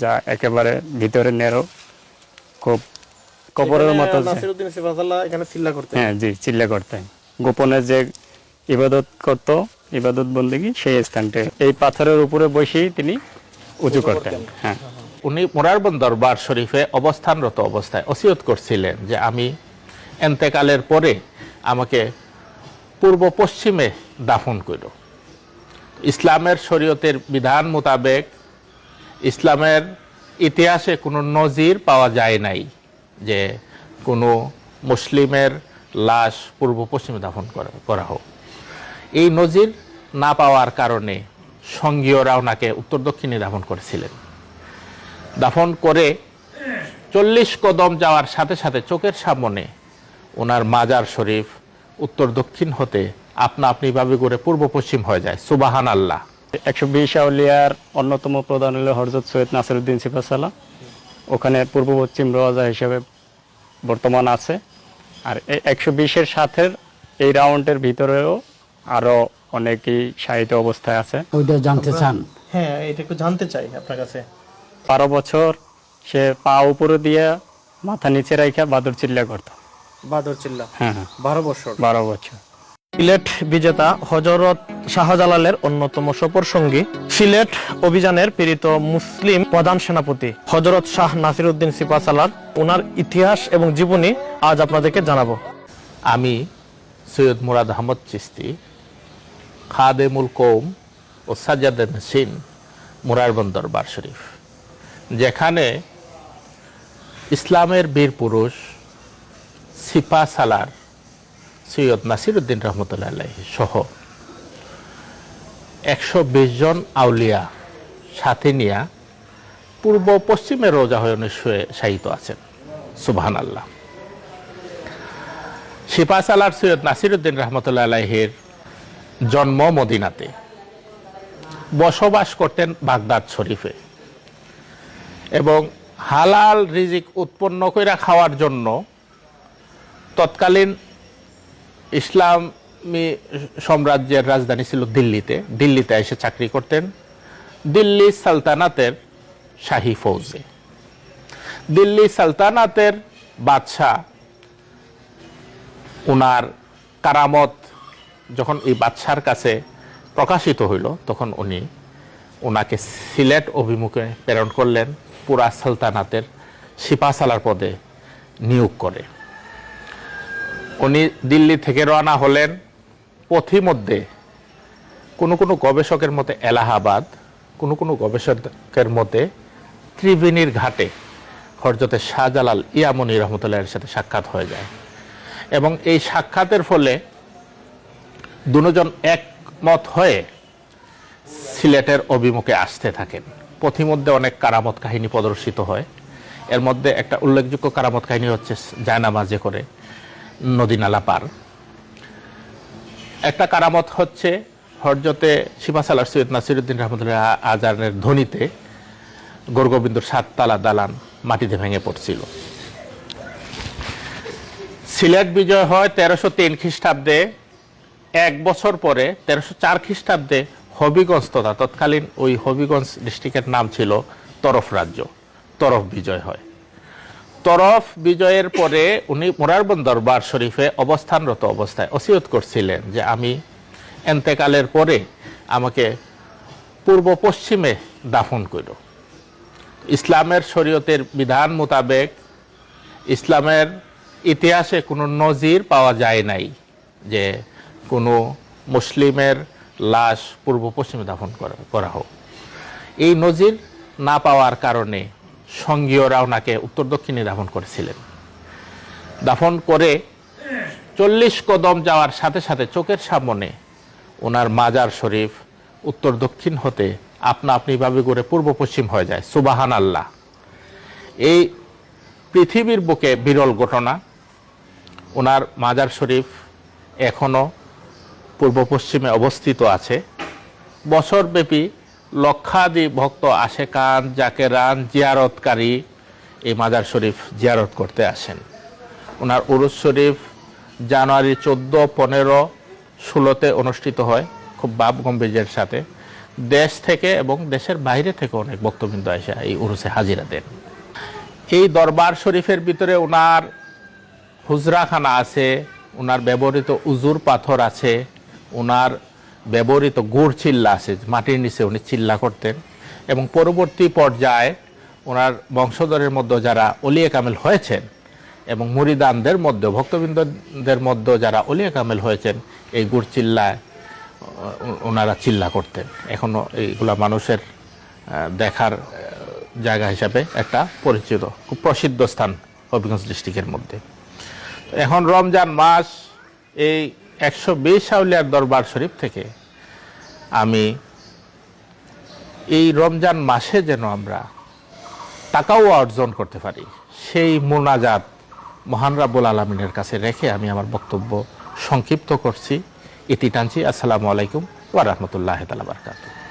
যা একেবারে ভিতরে নেরো, খুব কবরের মতো। নাসিরউদ্দিন সিপাহসাল্লাহ এখানে চিল্লা করতেন। হ্যাঁ জি, চিল্লা করতেন। গোপনে যে ইবাদত করত, ইবাদত বন্দেগী, সেই স্থানটা এই পাথরের উপরে বসেই তিনি উঁচু করতেন। হ্যাঁ, উনি মোরারবন্দ দরবার শরীফে অবস্থানরত অবস্থায় ওসিয়ত করছিলেন যে আমি এন্তেকালের পরে আমাকে পূর্ব পশ্চিমে দাফন করো। ইসলামের শরীয়তের বিধান মোতাবেক ইসলামের ইতিহাসে কোনো নজির পাওয়া যায় নাই যে কোনো মুসলিমের লাশ পূর্ব পশ্চিমে দাফন করা হোক। এই নজির না পাওয়ার কারণে সঙ্গীয়রা ওনাকে উত্তর দক্ষিণে দাফন করেছিলেন। দাফন করে 40 কদম যাওয়ার সাথে সাথে চোখের সামনে ওনার মাজার শরীফ উত্তর দক্ষিণ হতে আপনা আপনিভাবে করে পূর্ব পশ্চিম হয়ে যায়। সুবাহান আল্লাহ। 120 আউলিয়ার অন্যতম প্রধান হল হযরত সৈয়দ নাসিরউদ্দিন সিপাহসাল্লাহ। ওখানে পূর্ব পশ্চিম রওজা হিসেবে বর্তমান আছে। আর এই 120-এর সাথে এই রাউন্ডের ভিতরেও আরো অনেকেই শায়িত অবস্থায় আছে। ওইটা জানতে চান? হ্যাঁ, এটা একটু জানতে চাই আপনার কাছে। 12 বছর সে পা উপরে দিয়ে মাথা নিচে রাখা বাদর চিল্লা করত। বাদর চিল্লা? হ্যাঁ, 12 বছর। 12 বছর। সিলেট বিজেতা হযরত শাহজালালের অন্যতম সফর সঙ্গী, সিলেট অভিযানের প্রেরিত মুসলিম প্রধান সেনাপতি হযরত শাহ নাসিরউদ্দিন সিপাহসালার ওনার ইতিহাস এবং জীবনী আজ আপনাদেরকে জানাবো। আমি সৈয়দ মুরাদ আহমদ চিশতি, খাদেমুল কৌম ও সাজ্জাদে নশীন, মোরারবন্দ দরবার শরীফ, যেখানে ইসলামের বীর পুরুষ সিপাহসালার সৈয়দ নাসিরউদ্দিন রহমতুল্লাহ আলাইহি সহ 120 জন আউলিয়া সাথে নিয়া পূর্ব পশ্চিমে রোজা হয়ে শায়িত আছেন। সুবহান আল্লাহ। সিপাহসালার সৈয়দ নাসিরউদ্দিন রহমতুল্লাহ আলাইহির জন্ম মদিনাতে, বসবাস করতেন বাগদাদ শরীফে, এবং হালাল রিজিক উৎপন্ন করে খাওয়ার জন্য তৎকালীন ইসলামী সাম্রাজ্যের রাজধানী ছিল দিল্লিতে এসে চাকরি করতেন। দিল্লি সালতানাতের শাহী ফৌজে। দিল্লি সালতানাতের বাদশাহ ওনার কারামত যখন এই বাদশার কাছে প্রকাশিত হইল, তখন উনি ওনাকে সিলেট অভিমুখে প্রেরণ করলেন, পুরা সালতানাতের সিপাহসালার পদে নিয়োগ করে। উনি দিল্লি থেকে রওনা হলেন। পথিমধ্যে কোনো কোনো গবেষকের মতে এলাহাবাদ, কোনো কোনো গবেষকের মতে ত্রিবেণীর ঘাটে হযরতে শাহজালাল ইয়ামনি রহমতুল্লাহের সাথে সাক্ষাৎ হয়ে যায়, এবং এই সাক্ষাতের ফলে দুজন একমত হয়ে সিলেটের অভিমুখে আসতে থাকেন। পথিমধ্যে অনেক কারামত কাহিনী প্রদর্শিত হয়। এর মধ্যে একটা উল্লেখযোগ্য কারামত কাহিনী হচ্ছে জায়নামাজে করে নদী নালা পার। একটা কারামত হচ্ছে হযরতে সিপাহসালার সৈয়দ নাসিরউদ্দিন রহমতুল্লাহ আজানের ধ্বনিতে গোরগোবিন্দর 7 তালা দালান মাটিতে ভেঙে পড়ছিল। সিলেট বিজয় হয় 1303 খ্রিস্টাব্দে। 1 বছর পরে 1304 খ্রিস্টাব্দে হবিগঞ্জ তৎকালীন ওই হবিগঞ্জ ডিস্ট্রিক্টের নাম ছিল তরফ রাজ্য, তরফ বিজয় হয়। তরফ বিজয়ের পরে উনি মোরারবন্দ দরবার শরীফে অবস্থানরত অবস্থায় ওসিয়ত করছিলেন যে আমি এন্তেকালের পরে আমাকে পূর্ব পশ্চিমে দাফন করো। ইসলামের শরীয়তের বিধান মোতাবেক ইসলামের ইতিহাসে কোনো নজির পাওয়া যায় নাই যে কোনো মুসলিমের লাশ পূর্ব পশ্চিমে দাফন করা হোক। এই নজির না পাওয়ার কারণে সঙ্গীয়রা ওনাকে উত্তর দক্ষিণে দাফন করেছিলেন। দাফন করে 40 কদম যাওয়ার সাথে সাথে চোখের সামনে ওনার মাজার শরীফ উত্তর দক্ষিণ হতে আপনা আপনিভাবে করে পূর্ব পশ্চিম হয়ে যায়। সুবাহান আল্লাহ। এই পৃথিবীর বুকে বিরল ঘটনা। ওনার মাজার শরীফ এখনো পূর্ব পশ্চিমে অবস্থিত আছে। বছরব্যাপী লক্ষাধিক ভক্ত আশেকান, জাকেরান, জিয়ারতকারী এই মাজার শরীফ জিয়ারত করতে আসেন। ওনার উরুস শরীফ জানুয়ারি 14, 15, 16-তে অনুষ্ঠিত হয় খুব ভাব গম্ভীর্যের সাথে। দেশ থেকে এবং দেশের বাইরে থেকে অনেক ভক্তবৃন্দ এসে এই উরুসে হাজিরা দেন। এই দরবার শরীফের ভিতরে ওনার হুজরাখানা আছে, ওনার ব্যবহৃত উজুর পাথর আছে, ওনার ব্যবহৃত গুড় চিল্লা আছে, মাটির নিচে উনি চিল্লা করতেন। এবং পরবর্তী পর্যায়ে ওনার বংশধরের মধ্যে যারা ওলিয়ে কামেল হয়েছেন এবং মুরিদানদের মধ্যে ভক্তবৃন্দদের মধ্যে যারা ওলিয়ে কামেল হয়েছেন, এই গুড় চিল্লায় ওনারা চিল্লা করতেন। এখনো এইগুলা মানুষের দেখার জায়গা হিসাবে একটা পরিচিত, খুব প্রসিদ্ধ স্থান হবিগঞ্জ ডিস্ট্রিক্টের মধ্যে। এখন রমজান মাস, এই 120 আউলিয়ার দরবার শরীফ থেকে আমি এই রমজান মাসে যেন আমরা টাকাও অর্জন করতে পারি, সেই মোনাজাত মহান রাব্বুল আলামিনের কাছে রেখে আমি আমার বক্তব্য সংক্ষিপ্ত করছি, ইতি টানছি। আসসালামু আলাইকুম ওয়া রাহমাতুল্লাহি তাআলা বারাকাতুহু।